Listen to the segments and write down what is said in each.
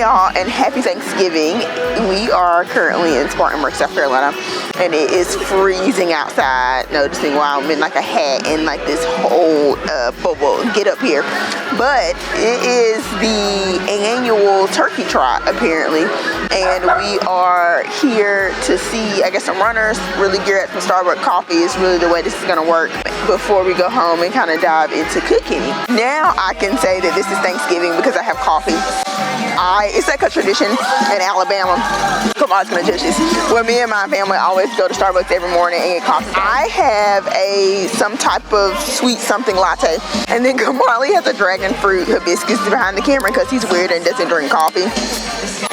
y'all, and happy Thanksgiving. We are currently in Spartanburg, South Carolina, and it is freezing outside. Noticing why I'm in like a hat and like this whole bubble get up here. But it is the annual turkey trot apparently, and we are here to see, I guess, some runners really gear up some Starbucks coffee is really the way this is gonna work before we go home and kind of dive into cooking. Now I can say that this is Thanksgiving because I have coffee. It's like a tradition in Alabama. Kamal's gonna judge this. Where me and my family always go to Starbucks every morning and get coffee. I have some type of sweet something latte, and then Kamali has a dragon fruit hibiscus behind the camera because he's weird and doesn't drink coffee.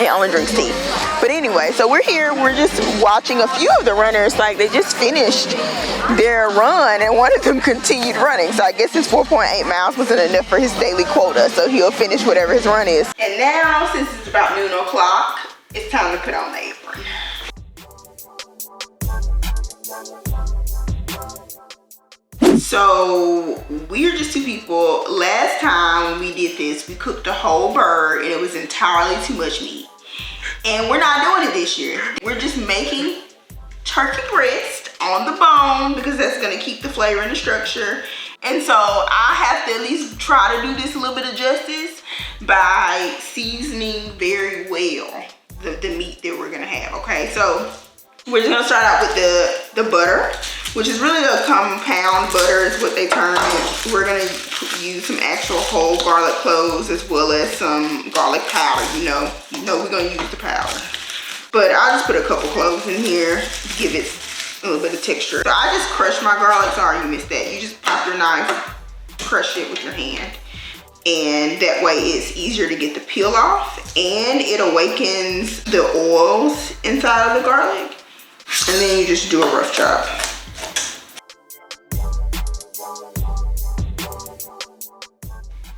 He only drinks tea. But anyway, so we're here. We're just watching a few of the runners. Like they just finished their run, and one of them continued running. So I guess his 4.8 miles wasn't enough for his daily quota. So he'll finish whatever his run is. And now, since it's about noon o'clock, it's time to put on the apron. So we're just two people. Last time when we did this, we cooked a whole bird and it was entirely too much meat. And we're not doing it this year. We're just making turkey breast on the bone because that's gonna keep the flavor and the structure. And so I have to at least try to do this a little bit of justice by seasoning very well the meat that we're gonna have, okay? So we're just gonna start out with the butter, which is really a compound butter is what they term it. We're gonna use some actual whole garlic cloves as well as some garlic powder. You know we're gonna use the powder. But I'll just put a couple cloves in here to give it a little bit of texture. So I just crushed my garlic. Sorry you missed that. You just pop your knife, crush it with your hand. And that way it's easier to get the peel off and it awakens the oils inside of the garlic. And then you just do a rough chop.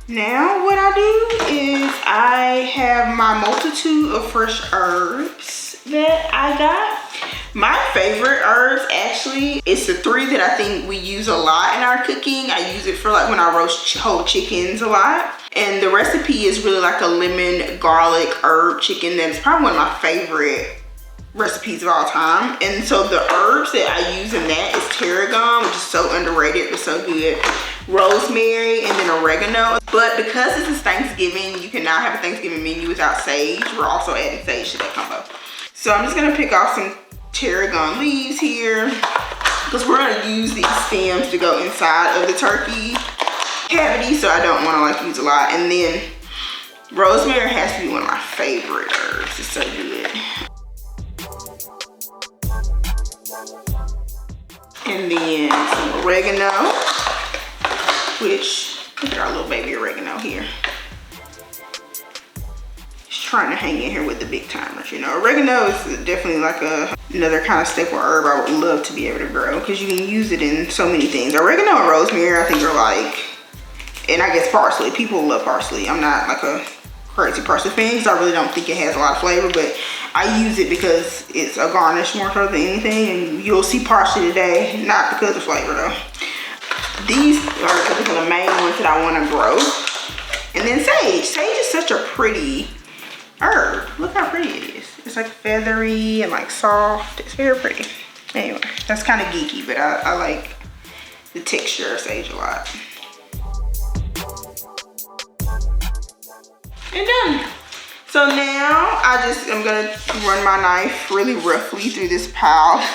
Now what I do is I have my multitude of fresh herbs that I got. My favorite herbs actually is the three that I think we use a lot in our cooking. I use it for like when I roast whole chickens a lot. And the recipe is really like a lemon garlic herb chicken. That's probably one of my favorite recipes of all time. And so the herbs that I use in that is tarragon, which is so underrated but so good, rosemary, and then oregano. But because this is Thanksgiving, you cannot have a Thanksgiving menu without sage. We're also adding sage to that combo. So I'm just gonna pick off some tarragon leaves here because we're gonna use these stems to go inside of the turkey cavity, so I don't want to like use a lot. And then rosemary has to be one of my favorite herbs. It's so good. And then some oregano, which, look at our little baby oregano here. Just trying to hang in here with the big timers. You know, oregano is definitely like another kind of staple herb I would love to be able to grow because you can use it in so many things. Oregano and rosemary I think are like, and I guess parsley. People love parsley. I'm not like a crazy parsley fan because I really don't think it has a lot of flavor, but I use it because it's a garnish more so than anything, and you'll see parsley today, not because of flavor though. These are the main ones that I want to grow. And then sage. Sage is such a pretty herb. Look how pretty it is. It's like feathery and like soft. It's very pretty. Anyway, that's kind of geeky, but I like the texture of sage a lot. And done. So now I'm gonna run my knife really roughly through this pile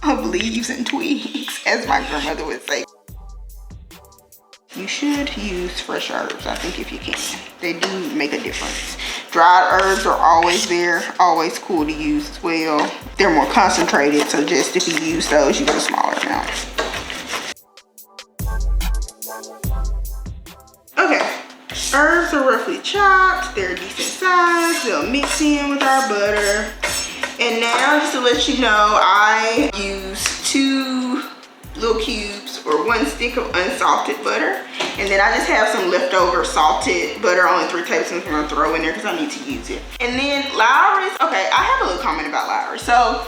of leaves and twigs, as my grandmother would say. You should use fresh herbs, I think, if you can. They do make a difference. Dried herbs are always there, always cool to use as well. They're more concentrated, so just if you use those, you get a smaller amount. Okay. Herbs are roughly chopped. They're a decent size. They'll mix in with our butter. And now, just to let you know, I use 2 little cubes or 1 stick of unsalted butter. And then I just have some leftover salted butter, only 3 tablespoons I'm gonna throw in there because I need to use it. And then Lowry's, okay, I have a little comment about Lowry's. So,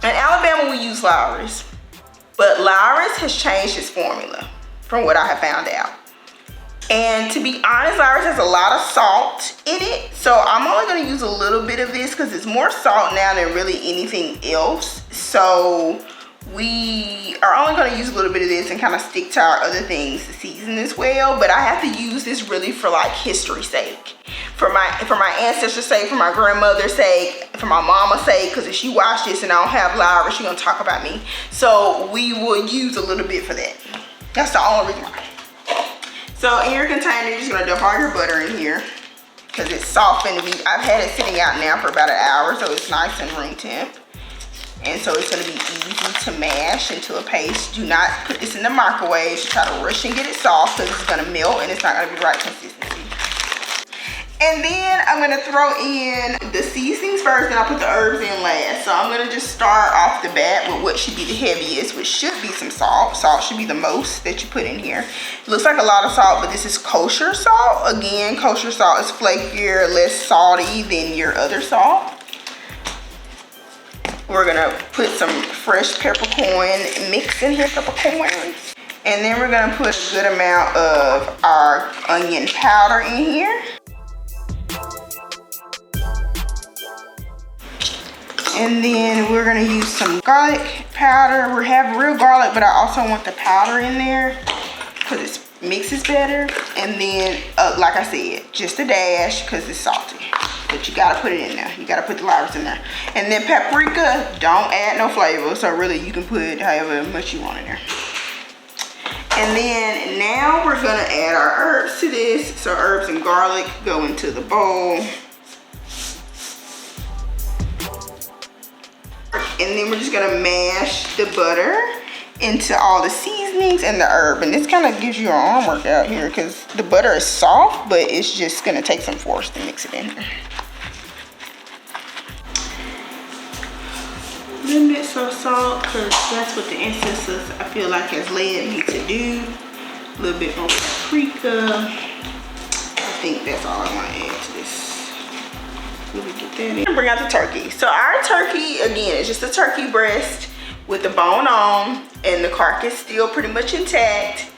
in Alabama we use Lowry's, but Lowry's has changed its formula from what I have found out. And to be honest, ours has a lot of salt in it. So I'm only gonna use a little bit of this because it's more salt now than really anything else. So we are only gonna use a little bit of this and kind of stick to our other things to season this well. But I have to use this really for like history's sake. For my ancestors' sake, for my grandmother's sake, for my mama's sake, because if she watched this and I don't have Lyra, she's gonna talk about me. So we will use a little bit for that. That's the only reason why. So in your container, you're just gonna dump all your butter in here because it's softened. I've had it sitting out now for about an hour, so it's nice and room temp. And so it's gonna be easy to mash into a paste. Do not put this in the microwave to try to rush and get it soft because it's gonna melt and it's not gonna be the right consistency. And then I'm gonna throw in the seasonings first and I'll put the herbs in last. So I'm gonna just start off the bat with what should be the heaviest, which should be some salt. Salt should be the most that you put in here. It looks like a lot of salt, but this is kosher salt. Again, kosher salt is flakier, less salty than your other salt. We're gonna put some fresh peppercorn mix in here, peppercorns. And then we're gonna put a good amount of our onion powder in here. And then we're gonna use some garlic powder. We have real garlic, but I also want the powder in there because it mixes better. And then, like I said, just a dash because it's salty. But you gotta put it in there. You gotta put the Lyras in there. And then paprika, don't add no flavor. So really you can put however much you want in there. And then now we're gonna add our herbs to this. So herbs and garlic go into the bowl. And then we're just gonna mash the butter into all the seasonings and the herb. And this kind of gives you an arm workout here because the butter is soft, but it's just gonna take some force to mix it in here. A little bit of salt because that's what the ancestors I feel like has led me to do. A little bit more paprika. I think that's all I want to add to this. Let me get that in. Bring out the turkey. So our turkey, again, is just a turkey breast with the bone on and the carcass still pretty much intact.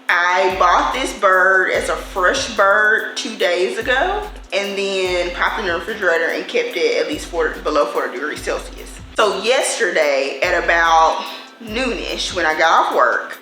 I bought this bird as a fresh bird 2 days ago and then popped it in the refrigerator and kept it at least below 40 degrees Celsius. So yesterday at about noonish when I got off work,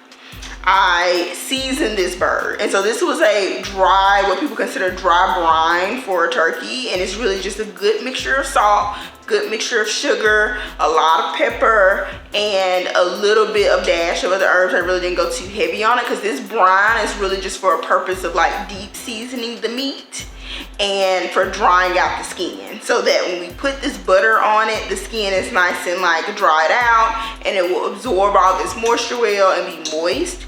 I seasoned this bird. And so this was a dry, what people consider dry brine for a turkey. And it's really just a good mixture of salt, good mixture of sugar, a lot of pepper, and a little bit of dash of other herbs. I really didn't go too heavy on it because this brine is really just for a purpose of like deep seasoning the meat and for drying out the skin, so that when we put this butter on it, the skin is nice and like dried out and it will absorb all this moisture well and be moist.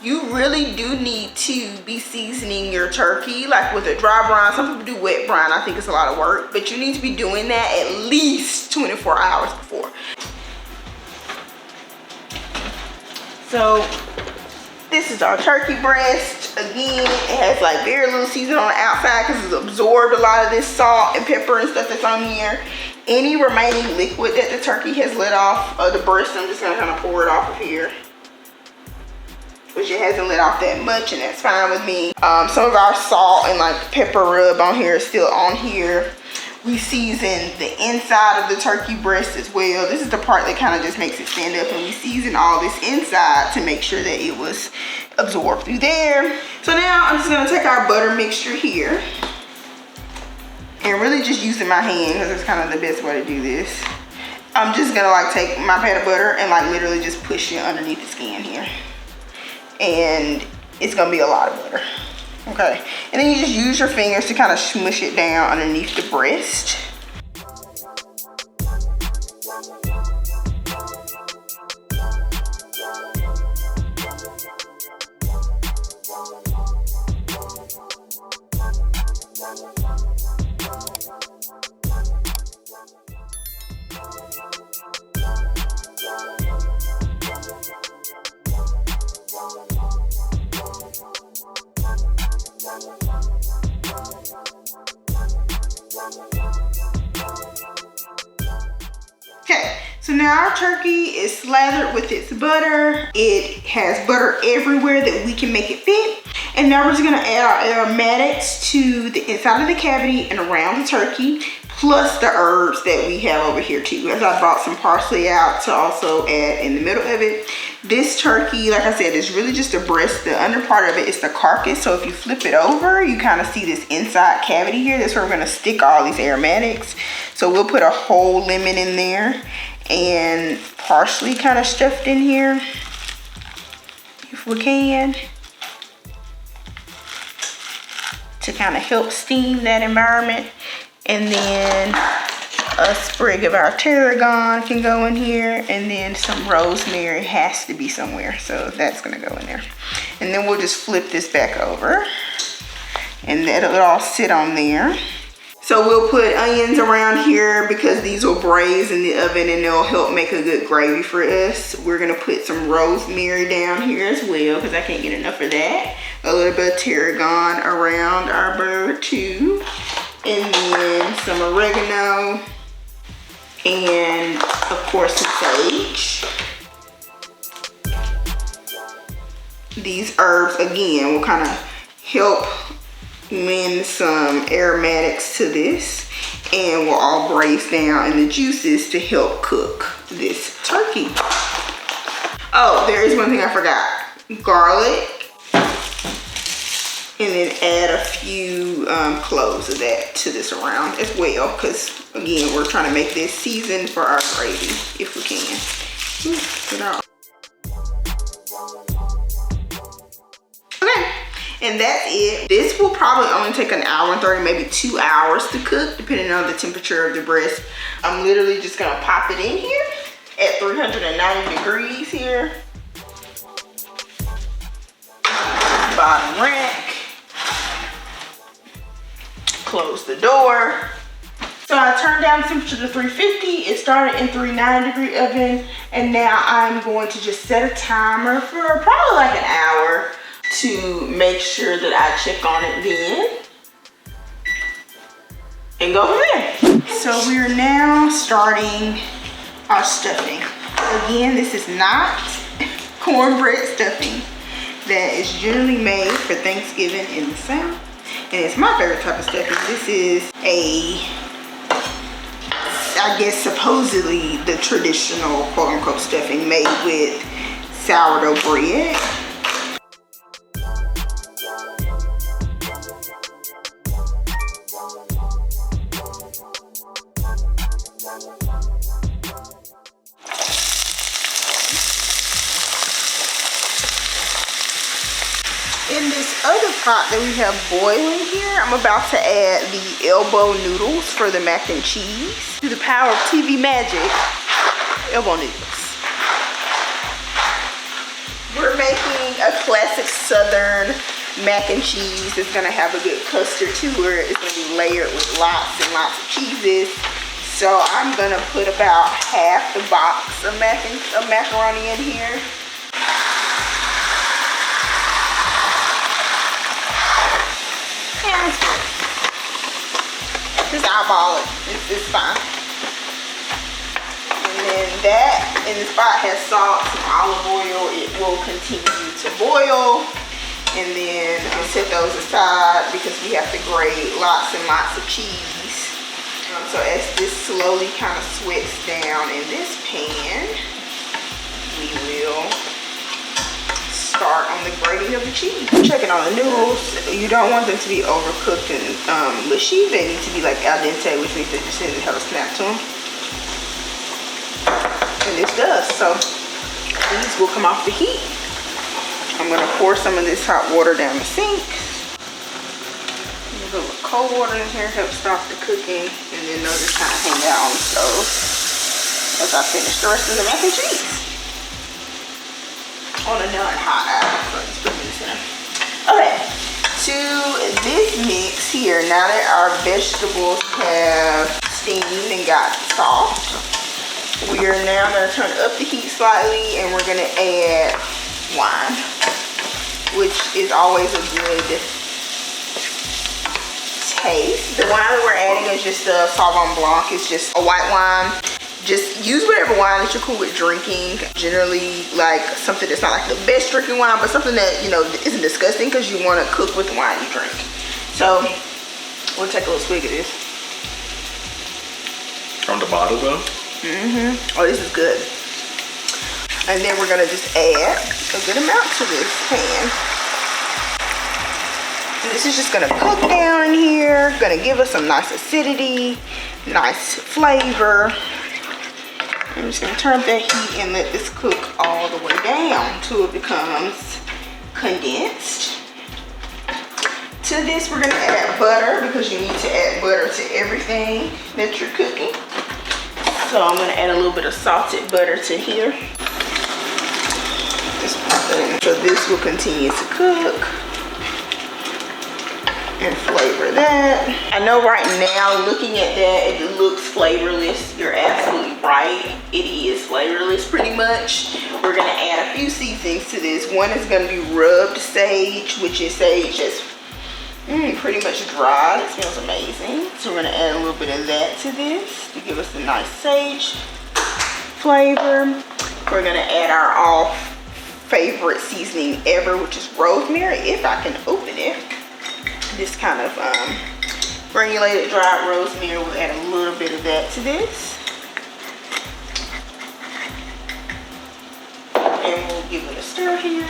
You really do need to be seasoning your turkey like with a dry brine. Some people do wet brine. I think it's a lot of work, but you need to be doing that at least 24 hours before. So this is our turkey breast. Again, it has like very little seasoning on the outside because it's absorbed a lot of this salt and pepper and stuff that's on here. Any remaining liquid that the turkey has let off of the breast, I'm just gonna kind of pour it off of here. Which it hasn't let off that much, and that's fine with me. Some of our salt and like pepper rub on here is still on here. We season the inside of the turkey breast as well. This is the part that kind of just makes it stand up, and we season all this inside to make sure that it was absorbed through there. So now I'm just gonna take our butter mixture here and really just using my hand because it's kind of the best way to do this. I'm just gonna like take my pat of butter and like literally just push it underneath the skin here. And it's gonna be a lot of butter. Okay, and then you just use your fingers to kind of smush it down underneath the breast. Okay, so now our turkey is slathered with its butter. It has butter everywhere that we can make it fit. And now we're just gonna add our aromatics to the inside of the cavity and around the turkey, plus the herbs that we have over here too. As I brought some parsley out to also add in the middle of it. This turkey, like I said, is really just the breast. The under part of it is the carcass. So if you flip it over, you kind of see this inside cavity here. That's where we're gonna stick all these aromatics. So we'll put a whole lemon in there and parsley kind of stuffed in here, if we can, to kind of help steam that environment. And then a sprig of our tarragon can go in here, and then some rosemary has to be somewhere, so that's gonna go in there. And then we'll just flip this back over, and that'll all sit on there. So we'll put onions around here because these will braise in the oven and they'll help make a good gravy for us. We're gonna put some rosemary down here as well because I can't get enough of that. A little bit of tarragon around our bird too. And then some oregano. And of course some sage. These herbs again will kind of help lend some aromatics to this, and will all braise down in the juices to help cook this turkey. Oh, there is one thing I forgot. Garlic. And then add a few cloves of that to this around as well, because again, we're trying to make this seasoned for our gravy if we can. Get out. Okay, and that's it. This will probably only take an hour and 30, maybe 2 hours to cook, depending on the temperature of the breast. I'm literally just gonna pop it in here at 390 degrees here. Bottom rack. Close the door. So I turned down the temperature to 350. It started in 390 degree oven, and now I'm going to just set a timer for probably like an hour to make sure that I check on it then and go from there. So we're now starting our stuffing. Again, this is not cornbread stuffing that is generally made for Thanksgiving in the South. And it's my favorite type of stuffing. This is I guess supposedly the traditional quote unquote stuffing made with sourdough bread. In this other pot that we have boiling here, I'm about to add the elbow noodles for the mac and cheese. Through the power of TV magic, elbow noodles. We're making a classic Southern mac and cheese. It's gonna have a good custard to it. It's gonna be layered with lots and lots of cheeses. So I'm gonna put about half the box of macaroni in here. Just eyeball it. It's fine. And then that in this pot has salt, some olive oil. It will continue to boil. And then we'll set those aside because we have to grate lots and lots of cheese. So as this slowly kind of sweats down in this pan, we will start on the grating of the cheese. Checking on the noodles. You don't want them to be overcooked and mushy. They need to be like al dente, which means they just need to have a snap to them. And this does. So these will come off the heat. I'm gonna pour some of this hot water down the sink. A little cold water in here helps stop the cooking, and then they'll just kind of hang out on the stove as I finish the rest of the mac and cheese. On a non-hot hour, so just put this in. Okay, to this mix here, now that our vegetables have steamed and got soft, we are now gonna turn up the heat slightly, and we're gonna add wine, which is always a good taste. The wine that we're adding is just a Sauvignon Blanc. It's just a white wine. just use whatever wine that you're cool with drinking. Generally, like something that's not like the best drinking wine, but something that, you know, isn't disgusting, because you want to cook with the wine you drink. So we'll take a little swig of this. From the bottle though? Oh, this is good. And then we're gonna just add a good amount to this pan. And this is just gonna cook down in here, gonna give us some nice acidity, nice flavor. I'm just gonna turn up that heat and let this cook all the way down till it becomes condensed. To this, we're gonna add butter, because you need to add butter to everything that you're cooking. So I'm gonna add a little bit of salted butter to here. Just put that in. So this will continue to cook and flavor that. I know right now, looking at that, it looks flavorless. You're absolutely right. It is flavorless pretty much. We're gonna add a few seasonings to this. One is gonna be rubbed sage, which is sage that's pretty much dried. It smells amazing. So we're gonna add a little bit of that to this to give us a nice sage flavor. We're gonna add our all favorite seasoning ever, which is rosemary, if I can open it. This kind of granulated dried rosemary. We'll add a little bit of that to this. And we'll give it a stir here.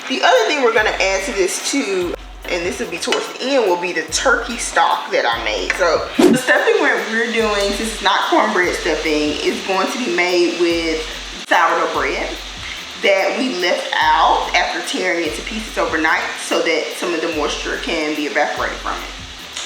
The other thing we're gonna add to this too, and this will be towards the end, will be the turkey stock that I made. So the stuffing we're doing, since it's not cornbread stuffing, is going to be made with sourdough bread that we left out after tearing it to pieces overnight, so that some of the moisture can be evaporated from it.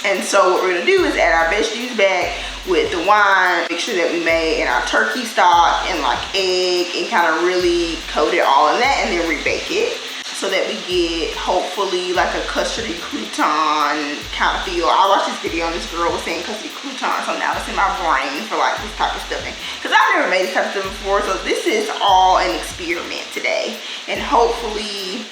And so what we're gonna do is add our veggies back with the wine, make sure that we made in our turkey stock and like egg, and kind of really coat it all in that, and then rebake it, so that we get hopefully like a custardy crouton kind of feel. I watched this video and this girl was saying custardy crouton, so now it's in my brain for like this type of stuffing, because I've never made this type of stuffing before. So this is all an experiment today, and hopefully.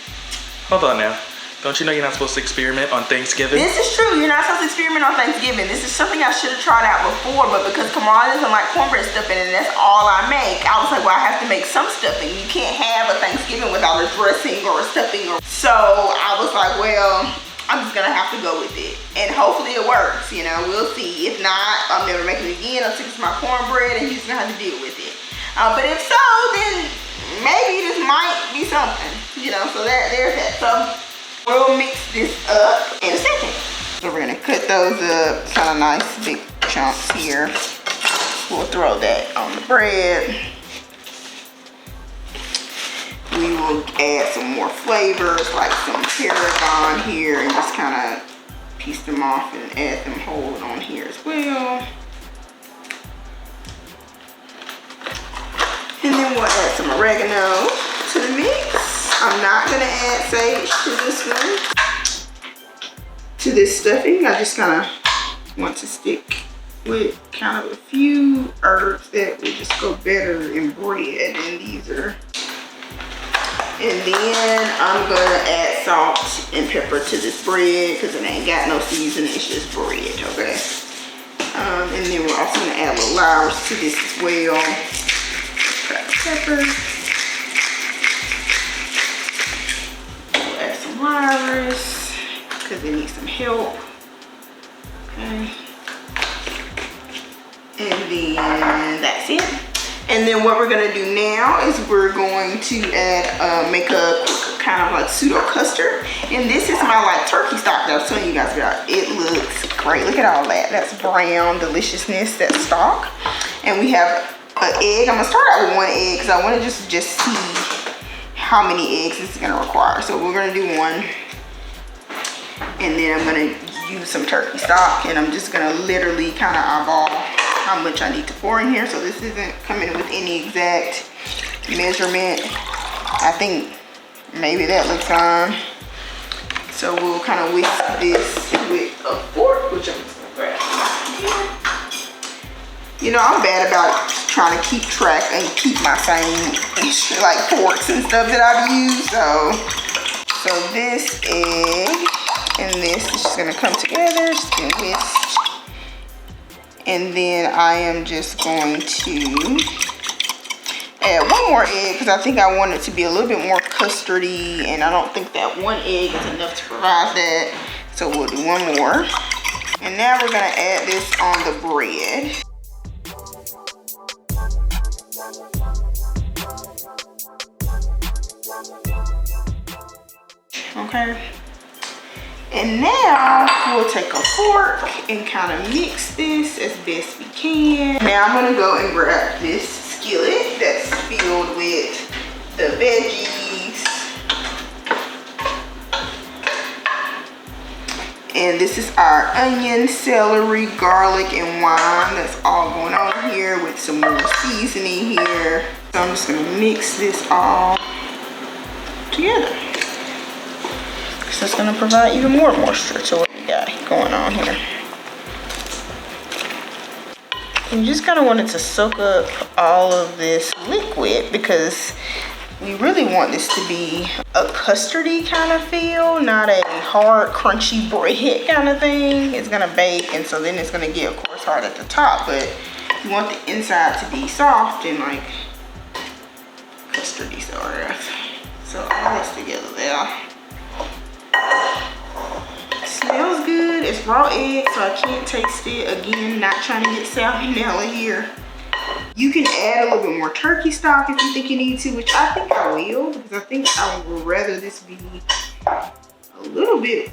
Hold on now. Don't you know you're not supposed to experiment on Thanksgiving? This is true. You're not supposed to experiment on Thanksgiving. This is something I should have tried out before, but because Kamara doesn't like cornbread stuffing and that's all I make, I was like, well, I have to make some stuffing. You can't have a Thanksgiving without a dressing or a stuffing. So I was like, well, I'm just gonna have to go with it, and hopefully it works. You know, we'll see. If not, I'm never making it again. I'll stick to my cornbread and he's gonna have to deal with it. But if so, then maybe this might be something. You know, so there's that. So we'll mix this up in a second. So we're gonna cut those up, kind of nice big chunks here. We'll throw that on the bread. We will add some more flavors, like some tarragon here, and just kind of piece them off and add them whole on here as well. And then we'll add some oregano to the mix. I'm not gonna add sage to this one, to this stuffing. I just kind of want to stick with kind of a few herbs that would just go better in bread, and these are. And then I'm gonna add salt and pepper to this bread, because it ain't got no seasoning, it's just bread, okay? And then we're also gonna add a little Irish to this as well. Cracked pepper. Irish, because they need some help. Okay. And then that's it. And then what we're gonna do now is we're going to add, make a kind of like pseudo custard. And this is my like turkey stock that I was telling you guys about. It looks great. Look at all that. That's brown deliciousness, that stock. And we have an egg. I'm gonna start out with one egg because I want to just see how many eggs this is gonna require. So we're gonna do one, and then I'm gonna use some turkey stock, and I'm just gonna literally kind of eyeball how much I need to pour in here. So this isn't coming with any exact measurement. I think maybe that looks fine. So we'll kind of whisk this with a fork, which I'm just gonna grab here. You know, I'm bad about trying to keep track and keep my same like forks and stuff that I've used. So this egg and this is just gonna come together, just gonna whisk And then I am just going to add one more egg because I think I want it to be a little bit more custardy, and I don't think that one egg is enough to provide that. So we'll do one more. And now we're gonna add this on the bread. Okay. And now we'll take a fork and kind of mix this as best we can. Now I'm gonna go and grab this skillet that's filled with the veggies. And this is our onion, celery, garlic, and wine. That's all going on here with some more seasoning here. So I'm just gonna mix this all together. So it's gonna provide even more moisture to what we got going on here. And you just kind of want it to soak up all of this liquid because we really want this to be a custardy kind of feel, not a hard, crunchy bread kind of thing. It's gonna bake, and so then it's gonna get, of course, hard at the top, but you want the inside to be soft and like custardy sort of. So all this together there. Smells good. It's raw egg, so I can't taste it. Again, not trying to get salmonella here. You can add a little bit more turkey stock if you think you need to, which I think I will, because I think I would rather this be a little bit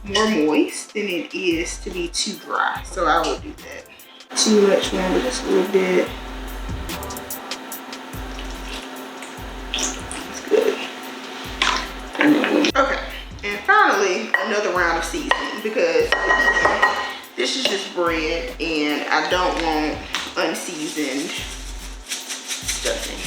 more moist than it is to be too dry. So I will do that. Too much more, but just a little bit. That's good. Okay. And finally, another round of seasoning, because this is just bread and I don't want unseasoned stuffing.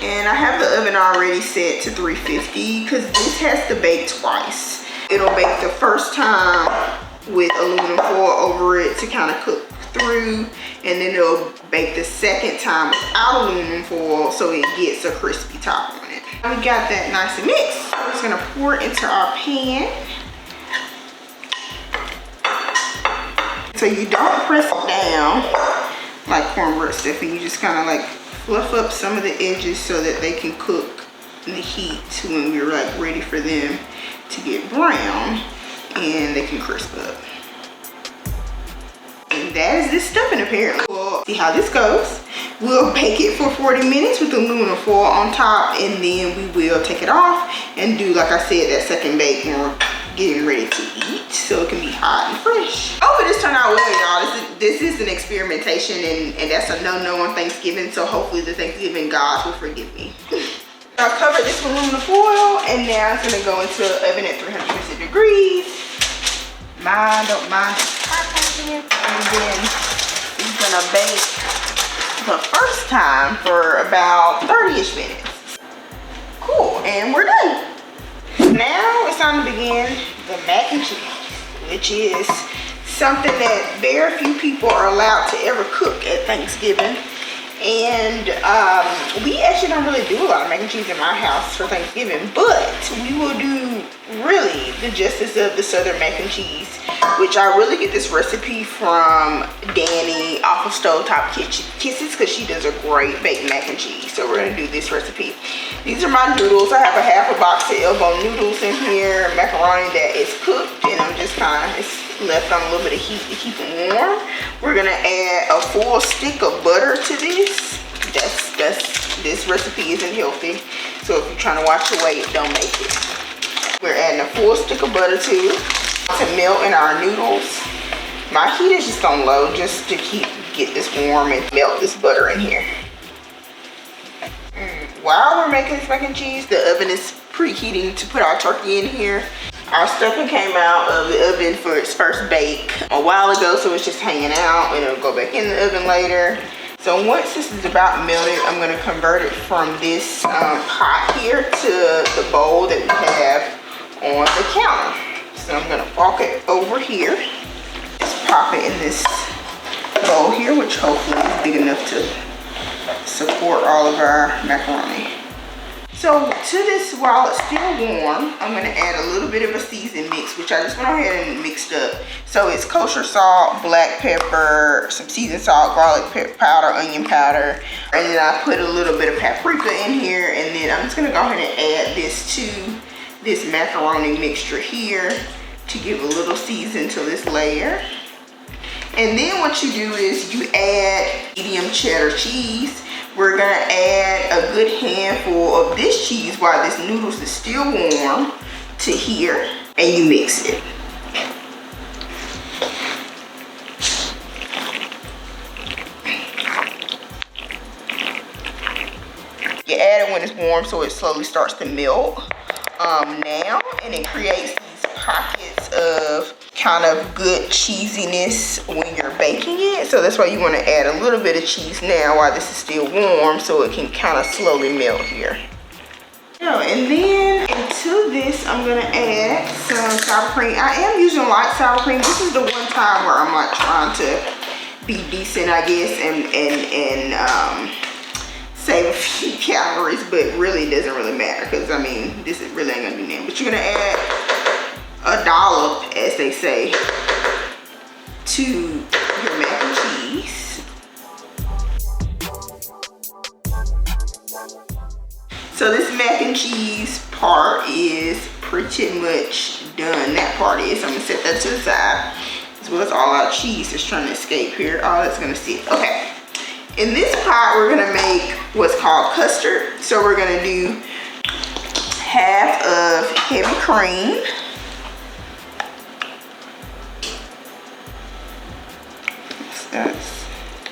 And I have the oven already set to 350 because this has to bake twice. It'll bake the first time with aluminum foil over it to kind of cook through, and then it'll bake the second time without aluminum foil so it gets a crispy top on it. We got that nice and mixed. We're just gonna pour it into our pan. So you don't press it down like cornbread stuffing. You just kind of like fluff up some of the edges so that they can cook in the heat when we're like ready for them to get brown and they can crisp up. And that is this stuffing apparently. We'll see how this goes. We'll bake it for 40 minutes with aluminum foil on top, and then we will take it off and do, like I said, that second bake when we're getting ready to eat, so it can be hot and fresh. Hopefully this turned out well, y'all. This is an experimentation, and that's a no-no on Thanksgiving, so hopefully the Thanksgiving gods will forgive me. I'll cover this with aluminum foil, and now it's gonna go into the oven at 350 degrees. Don't mind. And then it's gonna bake the first time for about 30-ish minutes. Cool, and we're done. Now it's time to begin the mac and cheese, which is something that very few people are allowed to ever cook at Thanksgiving. And we actually don't really do a lot of mac and cheese in my house for Thanksgiving, but we will do really the justice of the Southern mac and cheese, which I really get this recipe from Danny off of Stovetop Kisses, because she does a great baked mac and cheese. So we're gonna do this recipe. These are my noodles. I have a half a box of elbow noodles in here, macaroni that is cooked, and I'm just it's left on a little bit of heat to keep them warm. We're gonna add a full stick of butter to this. This recipe isn't healthy, so if you're trying to watch your weight, don't make it. We're adding a full stick of butter to melt in our noodles. My heat is just on low just to get this warm and melt this butter in here. While we're making this mac and cheese, the oven is preheating to put our turkey in here. Our stuffing came out of the oven for its first bake a while ago, so it's just hanging out, and it'll go back in the oven later. So once this is about melted, I'm gonna convert it from this pot here to the bowl that we have on the counter. So I'm gonna walk it over here. Just pop it in this bowl here, which hopefully is big enough to support all of our macaroni. So to this, while it's still warm, I'm gonna add a little bit of a seasoned mix, which I just went ahead and mixed up. So it's kosher salt, black pepper, some seasoned salt, garlic powder, onion powder, and then I put a little bit of paprika in here, and then I'm just gonna go ahead and add this to this macaroni mixture here to give a little season to this layer. And then what you do is you add medium cheddar cheese. We're gonna add a good handful of this cheese while this noodles is still warm to here, and you mix it. You add it when it's warm so it slowly starts to melt now, and it creates these pockets of kind of good cheesiness when you're baking it. So that's why you want to add a little bit of cheese now while this is still warm so it can kind of slowly melt here. And then into this I'm going to add some sour cream. I am using light sour cream. This is the one time where I'm like trying to be decent, I guess, and save a few calories, but really it doesn't really matter because I mean this is really ain't gonna do nothing. But you're gonna add a dollop, as they say, to your mac and cheese. So this mac and cheese part is pretty much done. That part is. I'm gonna set that to the side, as well as all our cheese that's trying to escape here. All that's gonna sit. Okay. In this pot, we're gonna make what's called custard. So we're gonna do half of heavy cream.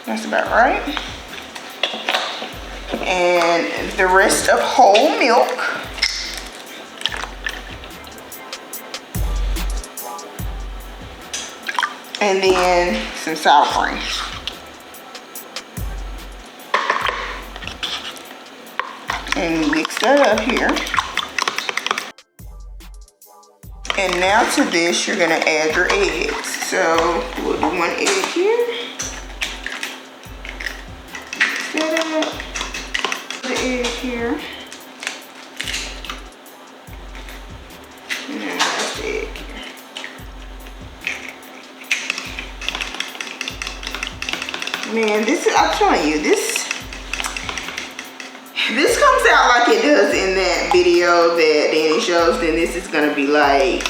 That's about right. And the rest of whole milk. And then some sour cream. And mix that up here. And now to this, you're gonna add your eggs. So we'll do one egg here. Mix that up. The egg here. And then that's the egg here. Man, this is, I'm telling you, this comes out like it does in that video that Danny shows, then this is gonna be like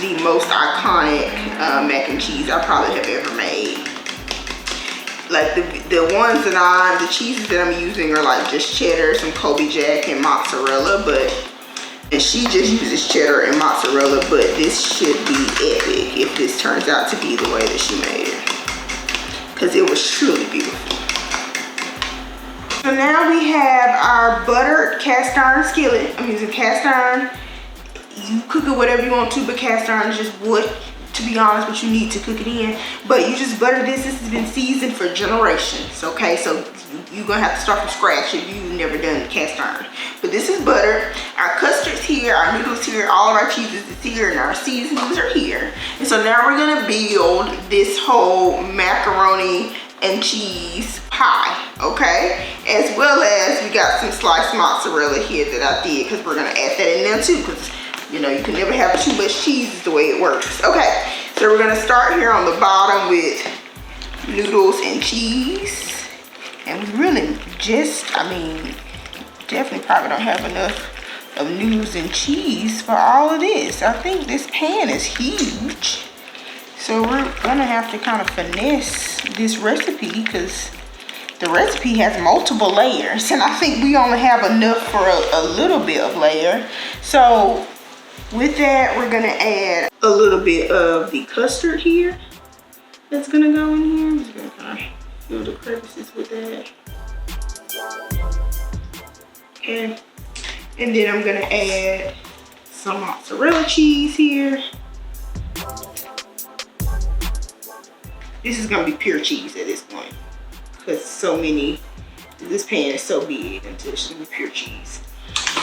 the most iconic mac and cheese I probably have ever made. Like the ones that the cheeses that I'm using are like just cheddar, some Kobe Jack, and mozzarella, and she just uses cheddar and mozzarella, but this should be epic if this turns out to be the way that she made it, because it was truly beautiful. So now we have our buttered cast iron skillet. I'm using cast iron. You cook it whatever you want to, but cast iron is just what, to be honest, what you need to cook it in. But you just butter this. This has been seasoned for generations, okay? So you're gonna have to start from scratch if you've never done cast iron. But this is butter. Our custard's here, our noodles here, all of our cheeses is here, and our seasonings are here. And so now we're gonna build this whole macaroni and cheese pie, okay? As well as we got some sliced mozzarella here that I did, because we're gonna add that in there too, because you know you can never have too much cheese is the way it works. Okay, so we're gonna start here on the bottom with noodles and cheese, and we really just, I mean, definitely probably don't have enough of noodles and cheese for all of this. I think this pan is huge. So we're gonna have to kind of finesse this recipe because the recipe has multiple layers, and I think we only have enough for a little bit of layer. So with that, we're gonna add a little bit of the custard here. That's gonna go in here. I'm just gonna kind of fill the crevices with that. Okay, and then I'm gonna add some mozzarella cheese here. This is gonna be pure cheese at this point, because this pan is so big until it's gonna be pure cheese.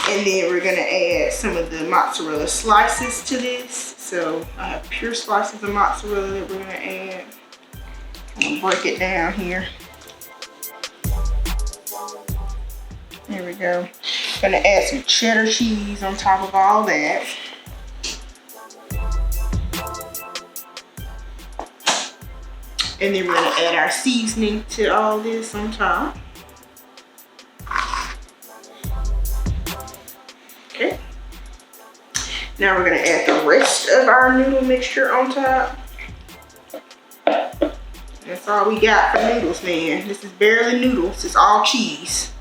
And then we're gonna add some of the mozzarella slices to this. So I have pure slices of mozzarella that we're gonna add. I'm gonna break it down here. There we go. Gonna add some cheddar cheese on top of all that. And then we're gonna add our seasoning to all this on top. Okay. Now we're gonna add the rest of our noodle mixture on top. That's all we got for noodles, man. This is barely noodles, it's all cheese.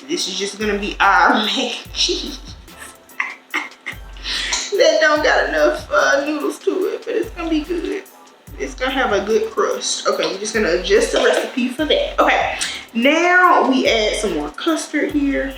This is just gonna be our mac and cheese. That don't got enough noodles to it, but it's gonna be good. It's gonna have a good crust. Okay, we're just gonna adjust the recipe for that. Okay, now we add some more custard here.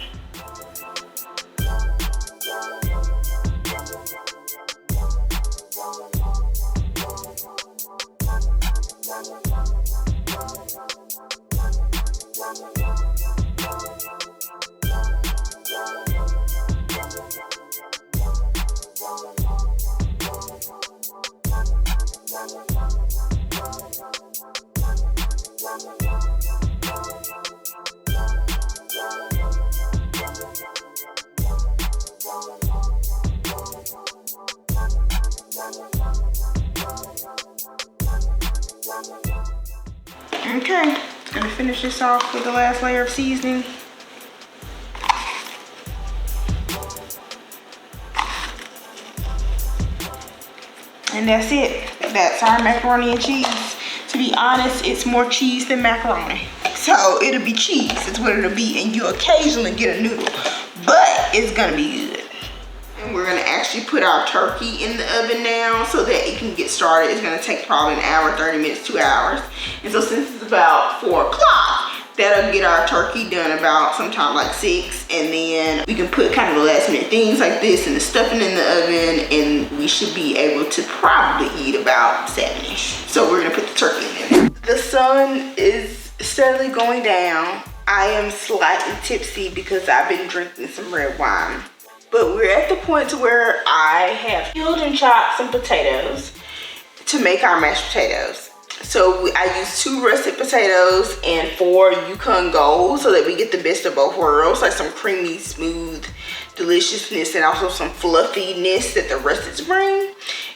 Okay, gonna finish this off with the last layer of seasoning. And that's it. That's our macaroni and cheese. To be honest, it's more cheese than macaroni. So it'll be cheese, it's what it'll be, and you occasionally get a noodle, but it's gonna be good. And we're gonna actually put our turkey in the oven now so that it can get started. It's gonna take probably an hour, 30 minutes, 2 hours. And so since it's about 4 o'clock, that'll get our turkey done about sometime like 6. And then we can put kind of the last minute things like this and the stuffing in the oven, and we should be able to probably eat about 7-ish. So we're gonna put the turkey in there. The sun is steadily going down. I am slightly tipsy because I've been drinking some red wine. But we're at the point to where I have peeled and chopped some potatoes to make our mashed potatoes. So I use 2 russet potatoes and 4 Yukon Gold so that we get the best of both worlds, like some creamy, smooth deliciousness and also some fluffiness that the russets bring.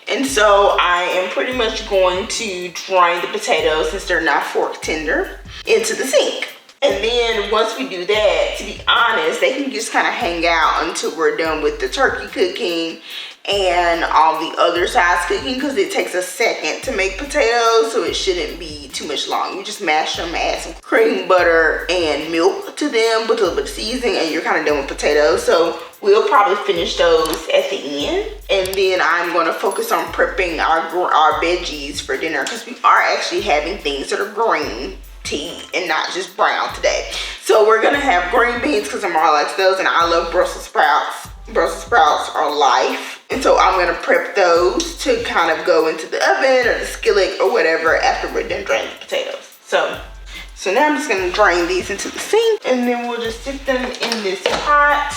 And so I am pretty much going to drain the potatoes, since they're not fork tender, into the sink. And then once we do that, to be honest, they can just kind of hang out until we're done with the turkey cooking and all the other sides cooking, because it takes a second to make potatoes, so it shouldn't be too much long. You just mash them, add some cream, butter, and milk to them with a little bit of seasoning, and you're kind of done with potatoes. So we'll probably finish those at the end, and then I'm going to focus on prepping our veggies for dinner, because we are actually having things that are green to eat and not just brown today. So we're gonna have green beans because Amara likes those, and I love Brussels sprouts. Brussels sprouts are life, and so I'm gonna prep those to kind of go into the oven or the skillet or whatever after we're done draining the potatoes. So now I'm just gonna drain these into the sink, and then we'll just stick them in this pot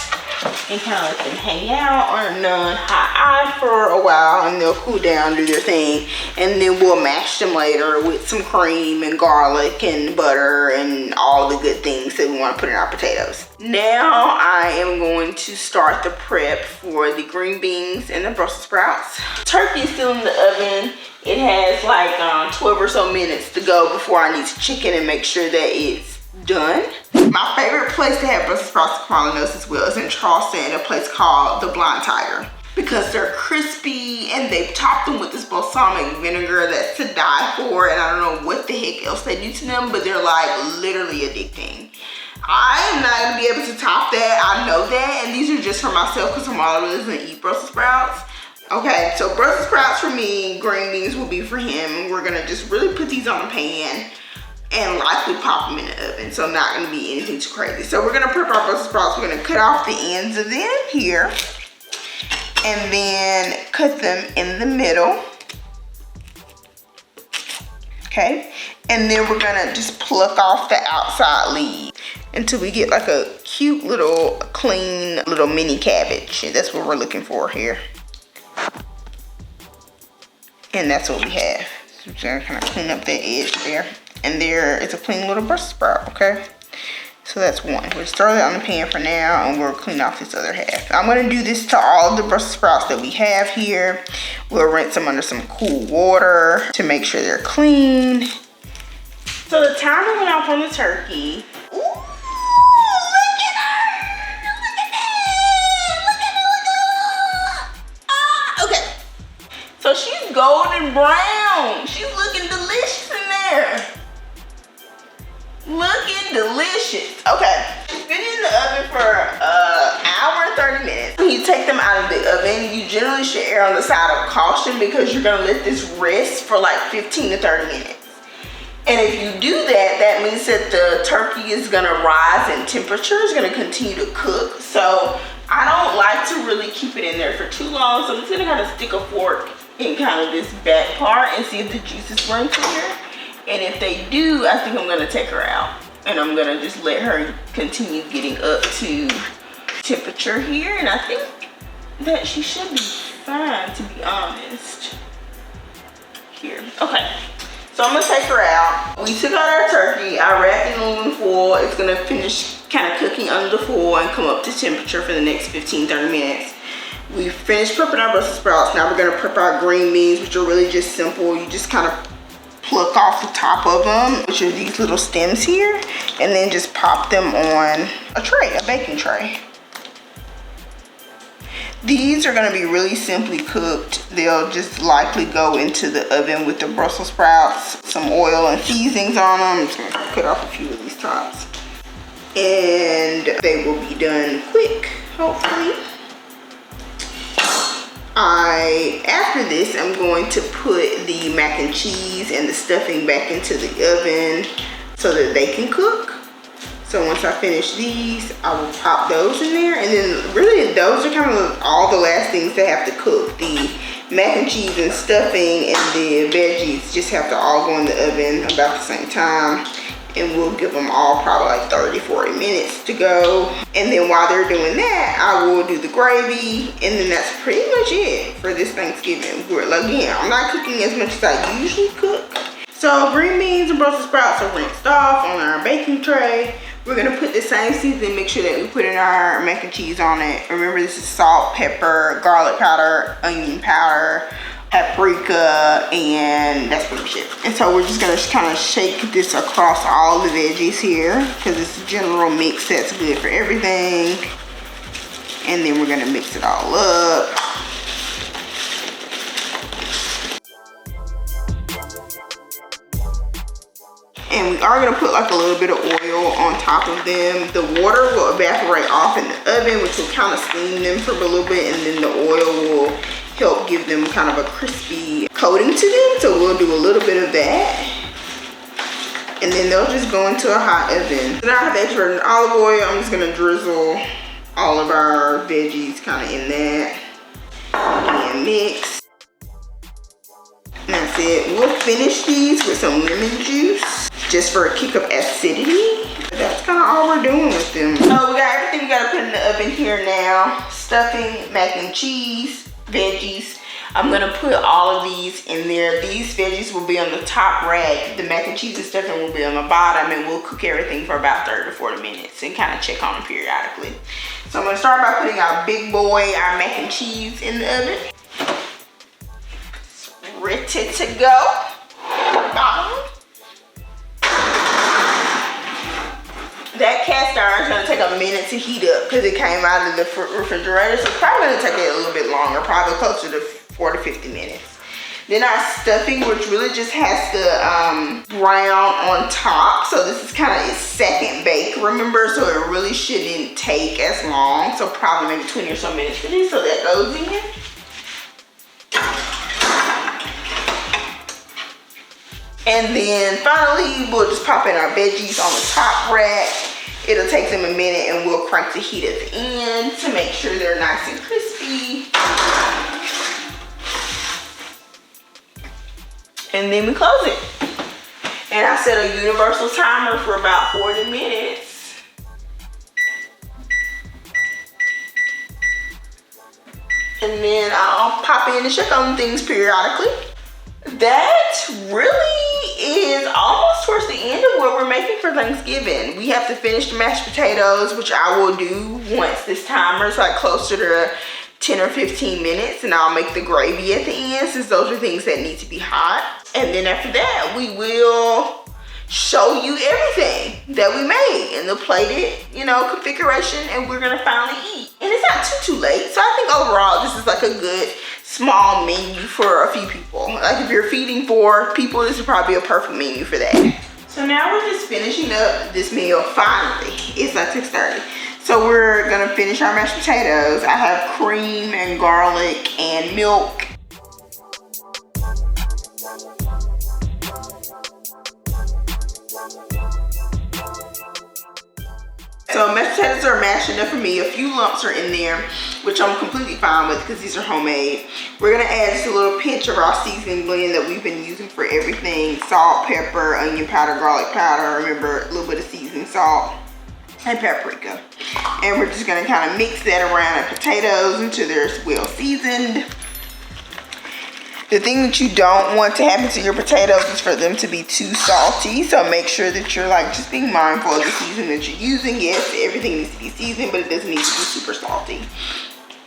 and kind of let them hang out on a non-hot eye for a while, and they'll cool down, do their thing, and then we'll mash them later with some cream and garlic and butter and all the good things that we want to put in our potatoes. Now I am going to start the prep for the green beans and the Brussels sprouts. Turkey is still in the oven. It has like 12 or so minutes to go before I need to chicken and make sure that it's done. My favorite place to have Brussels sprouts, Carla knows as well, is in Charleston at a place called the Blind Tiger, because they're crispy and they've topped them with this balsamic vinegar that's to die for, and I don't know what the heck else they do to them, but they're like literally addicting. I am not gonna be able to top that, I know that, and these are just for myself because Amara really doesn't eat Brussels sprouts. Okay, so Brussels sprouts for me, green beans will be for him. We're gonna just really put these on a pan and likely pop them in the oven, so not gonna be anything too crazy. So we're gonna prep our Brussels sprouts. We're gonna cut off the ends of them here and then cut them in the middle. Okay, and then we're gonna just pluck off the outside leaves until we get like a cute little clean little mini cabbage. And that's what we're looking for here. And that's what we have. So we're gonna kind of clean up that edge there. And there is a clean little Brussels sprout, okay? So that's one. We'll just throw that on the pan for now, and we'll clean off this other half. I'm gonna do this to all of the Brussels sprouts that we have here. We'll rinse them under some cool water to make sure they're clean. So the timer went off on the turkey. Ooh, look at her! Look at that! Look at her! Ah, okay. So she's golden brown. She's looking delicious in there. Looking delicious. Okay. She's been in the oven for an hour and 30 minutes. When you take them out of the oven, you generally should err on the side of caution because you're gonna let this rest for like 15 to 30 minutes. And if you do that, that means that the turkey is gonna rise in temperature, it's gonna continue to cook. So I don't like to really keep it in there for too long. So I'm just gonna kind of stick a fork in kind of this back part and see if the juices run clear. And if they do, I think I'm gonna take her out. And I'm gonna just let her continue getting up to temperature here. And I think that she should be fine, to be honest. Here, okay. So I'm gonna take her out. We took out our turkey. I wrapped it in aluminum foil. It's gonna finish kind of cooking under the foil and come up to temperature for the next 15-30 minutes. We finished prepping our Brussels sprouts. Now we're gonna prep our green beans, which are really just simple. You just kind of pluck off the top of them, which are these little stems here, and then just pop them on a tray, a baking tray. These are gonna be really simply cooked. They'll just likely go into the oven with the Brussels sprouts, some oil and seasonings on them. I'm just gonna cut off a few of these tops. And they will be done quick, hopefully. After this, I'm going to put the mac and cheese and the stuffing back into the oven so that they can cook. So once I finish these, I will pop those in there. And then really those are kind of all the last things that have to cook. The mac and cheese and stuffing and the veggies just have to all go in the oven about the same time. And we'll give them all probably like 30-40 minutes to go. And then while they're doing that, I will do the gravy. And then that's pretty much it for this Thanksgiving. Again, I'm not cooking as much as I usually cook. So green beans and Brussels sprouts are rinsed off on our baking tray. We're gonna put the same seasoning mixture that we put in our mac and cheese on it. Remember, this is salt, pepper, garlic powder, onion powder, paprika, and that's pretty much it. And so we're just gonna kind of shake this across all the veggies here because it's a general mix that's good for everything. And then we're gonna mix it all up. And we are gonna put like a little bit of oil on top of them. The water will evaporate off in the oven, which will kind of steam them for a little bit, and then the oil will help give them kind of a crispy coating to them. So we'll do a little bit of that. And then they'll just go into a hot oven. So now I have extra virgin olive oil. I'm just gonna drizzle all of our veggies kind of in that and mix. And that's it. We'll finish these with some lemon juice just for a kick of acidity. That's kind of all we're doing with them. So we got everything we gotta put in the oven here now. Stuffing, mac and cheese, veggies. I'm gonna put all of these in there. These veggies will be on the top rack. The mac and cheese and stuffing will be on the bottom, and we'll cook everything for about 30 to 40 minutes and kind of check on them periodically. So I'm gonna start by putting our big boy, our mac and cheese in the oven. It's ready to go. That cast iron is gonna take a minute to heat up because it came out of the refrigerator. So it's probably gonna take it a little bit longer, probably closer to 40 to 50 minutes. Then our stuffing, which really just has the brown on top. So this is kind of its second bake, remember? So it really shouldn't take as long. So probably maybe 20 or so minutes for this. So that goes in. And then finally, we'll just pop in our veggies on the top rack. It'll take them a minute and we'll crank the heat at the end to make sure they're nice and crispy. And then we close it. And I set a universal timer for about 40 minutes. And then I'll pop in and check on things periodically. That really is almost towards the end of what we're making for Thanksgiving. We have to finish the mashed potatoes, which I will do once this timer is like closer to 10 or 15 minutes, and I'll make the gravy at the end since those are things that need to be hot. And then after that, we will show you everything that we made in the plated, you know, configuration, and we're gonna finally eat. And it's not too late, so I think overall this is like a good small menu for a few people. Like if you're feeding 4 people, this is probably a perfect menu for that. So now we're just finishing up this meal. Finally, it's like 6:30. So we're gonna finish our mashed potatoes. I have cream and garlic and milk. So mashed potatoes are mashed enough for me. A few lumps are in there, which I'm completely fine with because these are homemade. We're gonna add just a little pinch of our seasoning blend that we've been using for everything. Salt, pepper, onion powder, garlic powder. Remember, a little bit of seasoning salt and paprika. And we're just gonna kind of mix that around the potatoes until they're well seasoned. The thing that you don't want to happen to your potatoes is for them to be too salty. So make sure that you're like just being mindful of the seasoning that you're using. Yes, everything needs to be seasoned, but it doesn't need to be super salty.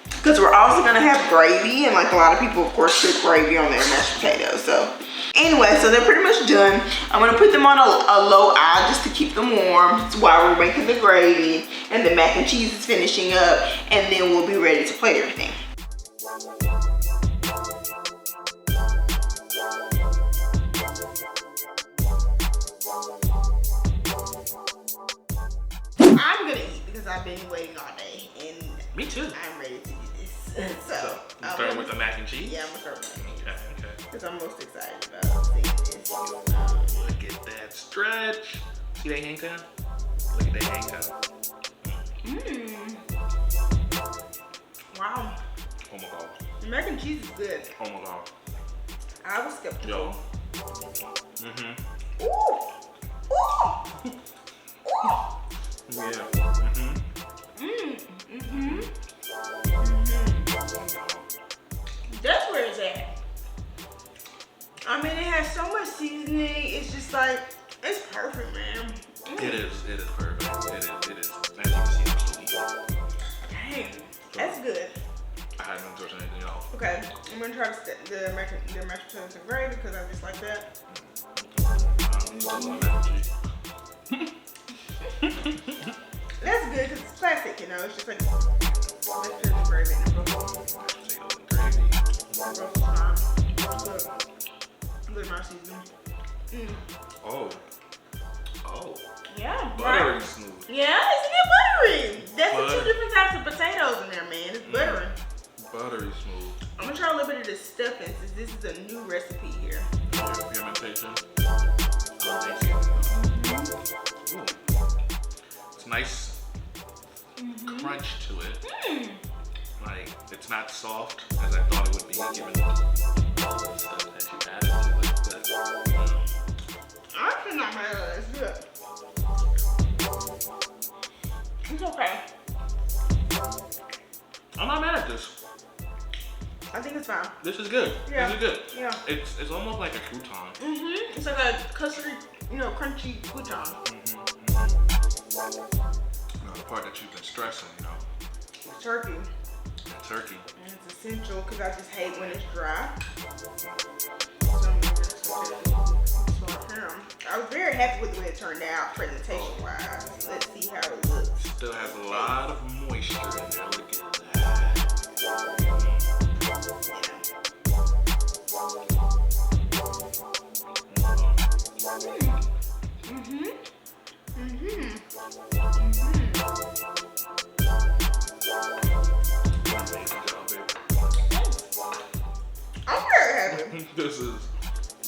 Because we're also gonna have gravy, and like a lot of people, of course, put gravy on their mashed potatoes. So anyway, so they're pretty much done. I'm gonna put them on a low eye just to keep them warm while we're making the gravy, and the mac and cheese is finishing up, and then we'll be ready to plate everything. I'm gonna eat because I've been waiting all day, and me too. I'm ready to do this. So starting with the mac and cheese. Yeah, I'm gonna start with mac and cheese. Okay. Because I'm most excited about seeing this. Look at that stretch. See that hang time? Look at that hang time. Wow. Oh my god. The mac and cheese is good. Oh my god. I was skeptical. Yo. Ooh. Ooh. Ooh. Yeah. That's where it's at. I mean, it has so much seasoning. It's just like, it's perfect, man. It is perfect. It is. As you can see, I'm still eating. Dang, that's good. I haven't touched anything else. Okay, I'm gonna try the mashed potatoes and gravy because I just like that. That's good because it's classic, you know. It's just like mashed potatoes and gravy and Brussels. Potatoes and gravy. Brussels time. Good amount of seasoning. Oh. Yeah. Buttery right? smooth. Yeah, isn't it buttery? That's the 2 different types of potatoes in there, man. It's buttery. Buttery smooth. I'm gonna try a little bit of this stuffing since this is a new recipe here. Fermentation. It's nice crunch to it. Like, it's not soft as I thought it would be given all the stuff that you added to it. But, I'm actually not mad at it. It's good. It's okay. I'm not mad at this. I think it's fine. This is good. Yeah. This is good. Yeah. It's almost like a crouton. It's like a custard, you know, crunchy crouton. Now, the part that you've been stressing, you know. It's turkey. The turkey. And it's essential because I just hate when it's dry. So I'm just I was very happy with the way it turned out, presentation-wise. Let's see how it looks. Still has a lot of moisture in there. Look at that. I'm very happy. This is.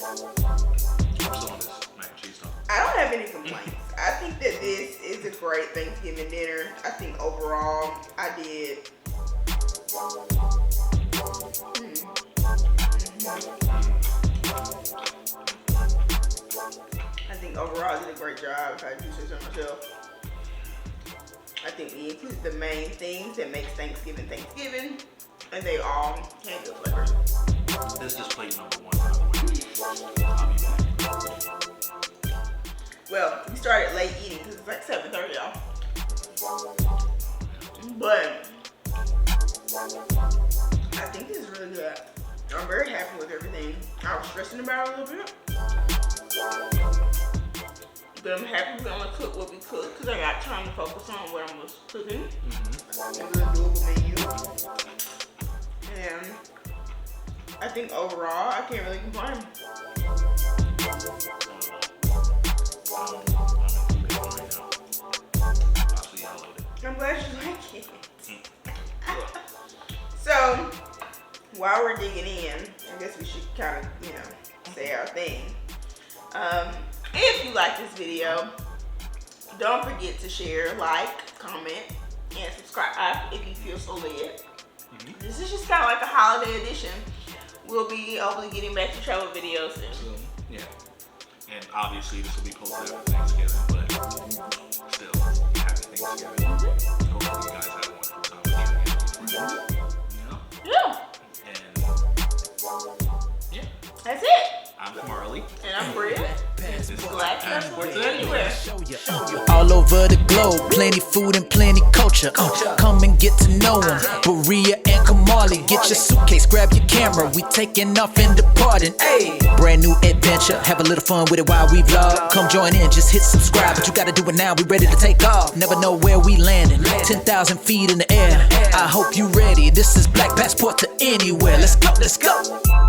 I'm still on this mac and cheese stuff. I don't have any complaints. I think that this is a great Thanksgiving dinner. I think overall, I did. I think overall I did a great job, if I do say so myself. I think we included the main things that makes Thanksgiving Thanksgiving, and they all had good flavors. This is plate number 1, by the way. I'll be back. Well, we started late eating because it's like 7:30, y'all. But I think this is really good. I'm very happy with everything. I was stressing about it a little bit. But I'm happy we're gonna cook what we cook because I got time to focus on what I was cooking. It was a doable menu. And I think overall, I can't really complain. I'm glad you like it. So, while we're digging in, I guess we should kind of, say our thing. If you like this video, don't forget to share, like, comment, and subscribe if you feel so led. This is just kind of like a holiday edition. We'll be hopefully getting back to travel videos soon. Yeah. And obviously this will be posted after Thanksgiving, but still, happy Thanksgiving. Hopefully you guys have a wonderful time with your family. Yeah. And yeah. That's it. I'm Marley. And I'm Bria. Black Festival anywhere. All over the globe, plenty food and plenty culture. Come and get to know them. Berea and Kamali, get your suitcase, grab your camera. We taking off and departing. Hey, brand new adventure. Have a little fun with it while we vlog. Come join in, just hit subscribe. But you gotta do it now. We ready to take off. Never know where we landing. 10,000 feet in the air. I hope you ready. This is Black Passport to anywhere. Let's go, let's go.